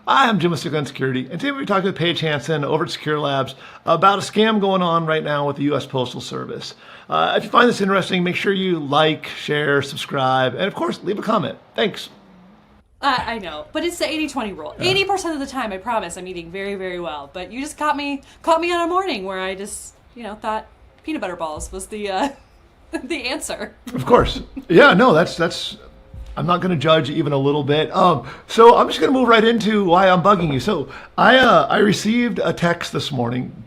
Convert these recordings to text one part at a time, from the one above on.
I'm Jim with Secure Security, and today we're talking with Paige Hanson over at Secure Labs about a scam going on right now with the U.S. Postal Service. If you find this interesting, make sure you like, share, subscribe, and of course, leave a comment. Thanks. I know, but it's the 80-20 rule. 80% of the time, I promise, I'm eating very, very well. But you just caught me on a morning where I just, thought peanut butter balls was the the answer. Of course. Yeah, no, that's. I'm not going to judge even a little bit. So I'm just going to move right into why I'm bugging you. So I received a text this morning,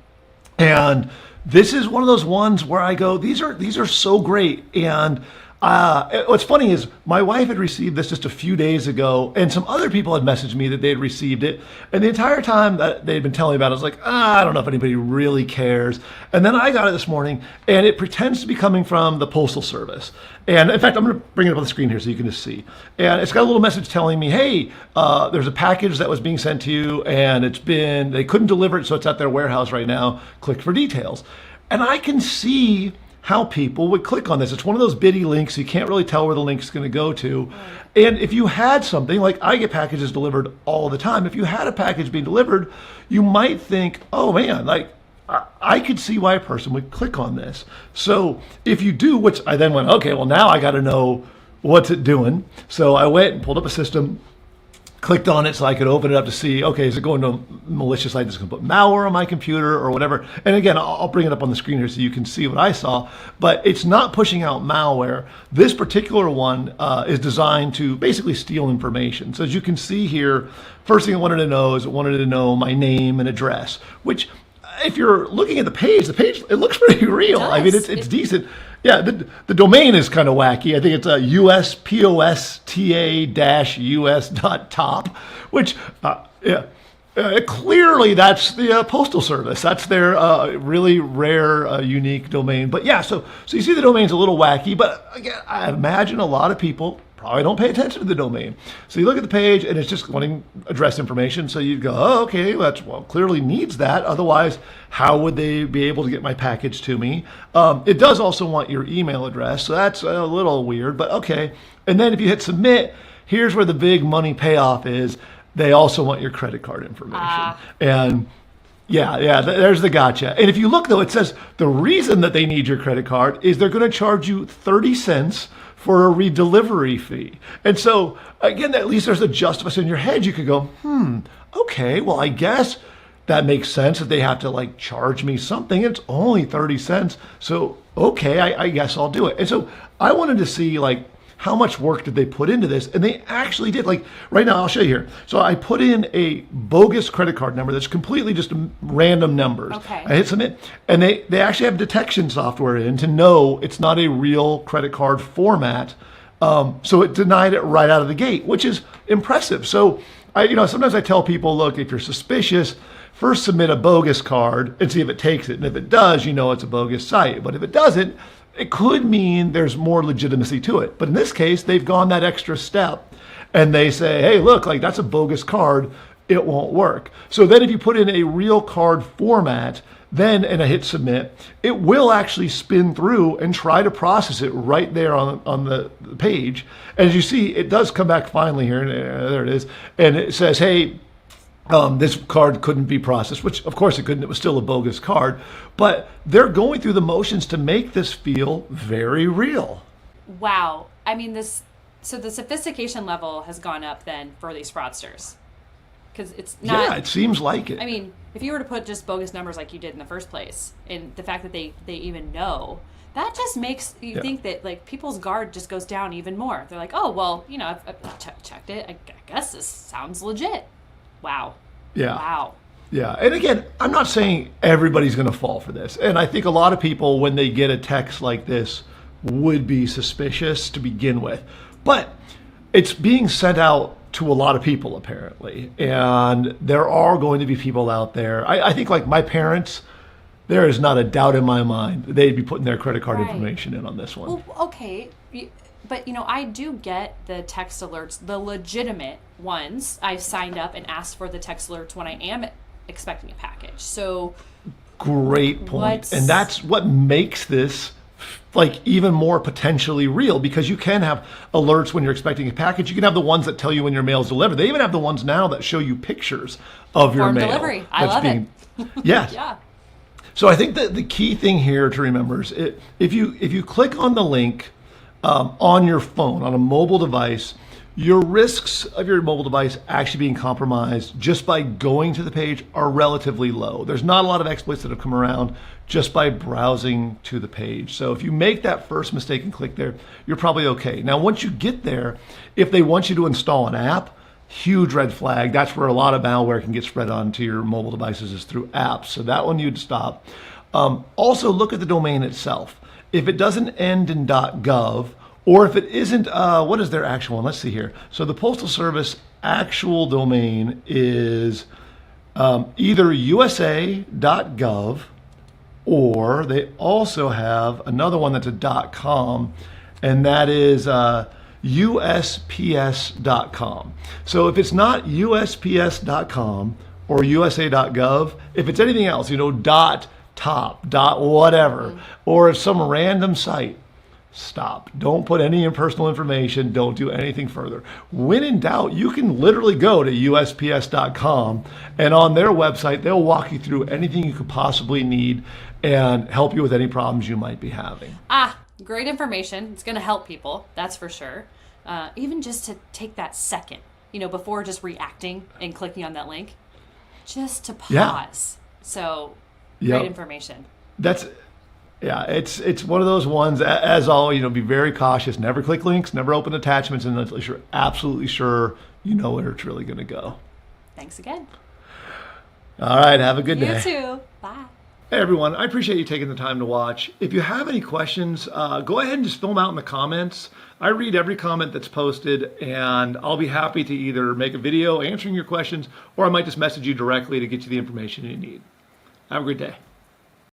and this is one of those ones where I go, these are so great. And what's funny is my wife had received this just a few days ago, and some other people had messaged me that they had received it. And the entire time that they'd been telling me about it, I was like, I don't know if anybody really cares. And then I got it this morning, and it pretends to be coming from the Postal Service. And in fact, I'm going to bring it up on the screen here so you can just see. And it's got a little message telling me, hey, there's a package that was being sent to you, and they couldn't deliver it, so it's at their warehouse right now. Click for details. And I can see how people would click on this. It's one of those bitty links. You can't really tell where the link's going to go to. And if you had something, like I get packages delivered all the time. If you had a package being delivered, you might think, oh man, like I could see why a person would click on this. So if you do, which I then went, okay, well now I got to know what's it doing. So I went and pulled up a system, clicked on it so I could open it up to see, okay, is it going to a malicious site that's going to put malware on my computer or whatever? And again, I'll bring it up on the screen here so you can see what I saw, but it's not pushing out malware. This particular one is designed to basically steal information. So as you can see here, first thing it wanted to know my name and address, which if you're looking at the page, it looks pretty real. I mean, it's decent. Yeah, the domain is kind of wacky. I think it's a USPOSTA-US.top, which, clearly that's the Postal Service. That's their really rare, unique domain. But yeah, so you see the domain's a little wacky, but again, I imagine a lot of people probably don't pay attention to the domain. So you look at the page and it's just wanting address information. So you go, oh, okay, clearly needs that. Otherwise, how would they be able to get my package to me? It does also want your email address. So that's a little weird, but okay. And then if you hit submit, here's where the big money payoff is. They also want your credit card information. And yeah, there's the gotcha. And if you look though, it says the reason that they need your credit card is they're going to charge you 30 cents for a redelivery fee. And so again, at least there's a justification in your head. You could go, okay, well, I guess that makes sense that they have to like charge me something. It's only 30 cents. So, okay, I guess I'll do it. And so I wanted to see like, how much work did they put into this? And they actually did. Like right now, I'll show you here. So I put in a bogus credit card number that's completely just random numbers. Okay. I hit submit, and they actually have detection software in to know it's not a real credit card format. So it denied it right out of the gate, which is impressive. So sometimes I tell people, look, if you're suspicious, first submit a bogus card and see if it takes it. And if it does, it's a bogus site. But if it doesn't, it could mean there's more legitimacy to it. But in this case, they've gone that extra step and they say, hey, look, like that's a bogus card. It won't work. So then if you put in a real card format, and I hit submit, it will actually spin through and try to process it right there on the page. And as you see, it does come back finally here. And there it is. And it says, hey, this card couldn't be processed, which of course it couldn't. It was still a bogus card, but they're going through the motions to make this feel very real. Wow. I mean, so the sophistication level has gone up then for these fraudsters. Because it's not. Yeah, it seems like it. I mean, if you were to put just bogus numbers like you did in the first place, and the fact that they even know, that just makes you think that like people's guard just goes down even more. They're like, oh, well, I've checked it. I guess this sounds legit. Wow. Yeah. Wow. Yeah. And again, I'm not saying everybody's going to fall for this. And I think a lot of people, when they get a text like this, would be suspicious to begin with. But it's being sent out to a lot of people, apparently. And there are going to be people out there. I think like my parents, there is not a doubt in my mind they'd be putting their credit card information in on this one. Well, okay. But, I do get the text alerts, the legitimate ones. I've signed up and asked for the text alerts when I am expecting a package. So great point. And that's what makes this like even more potentially real, because you can have alerts when you're expecting a package. You can have the ones that tell you when your mail's delivered. They even have the ones now that show you pictures of your mail. Delivery. I love it. Yes. Yeah. So I think that the key thing here to remember is if you click on the link on your phone, on a mobile device, your risks of your mobile device actually being compromised just by going to the page are relatively low. There's not a lot of exploits that have come around just by browsing to the page. So if you make that first mistake and click there, you're probably okay. Now, once you get there, if they want you to install an app, huge red flag. That's where a lot of malware can get spread onto your mobile devices, is through apps. So that one you'd stop. Also, look at the domain itself. If it doesn't end in .gov, or if it isn't, what is their actual one? Let's see here. So the Postal Service actual domain is either usa.gov, or they also have another one that's a .com, and that is USPS.com. So if it's not USPS.com or USA.gov, if it's anything else, .top, whatever, or if some random site, stop. Don't put any personal information. Don't do anything further. When in doubt, you can literally go to USPS.com, and on their website, they'll walk you through anything you could possibly need and help you with any problems you might be having. Great information. It's going to help people. That's for sure. Even just to take that second, before just reacting and clicking on that link, just to pause. Yeah. So Yep. great information. It's one of those ones, as always, be very cautious. Never click links, never open attachments unless you're absolutely sure you know where it's really going to go. Thanks again. All right, have a good day. You too. Bye. Hey everyone, I appreciate you taking the time to watch. If you have any questions, go ahead and just fill them out in the comments. I read every comment that's posted, and I'll be happy to either make a video answering your questions, or I might just message you directly to get you the information you need. Have a great day.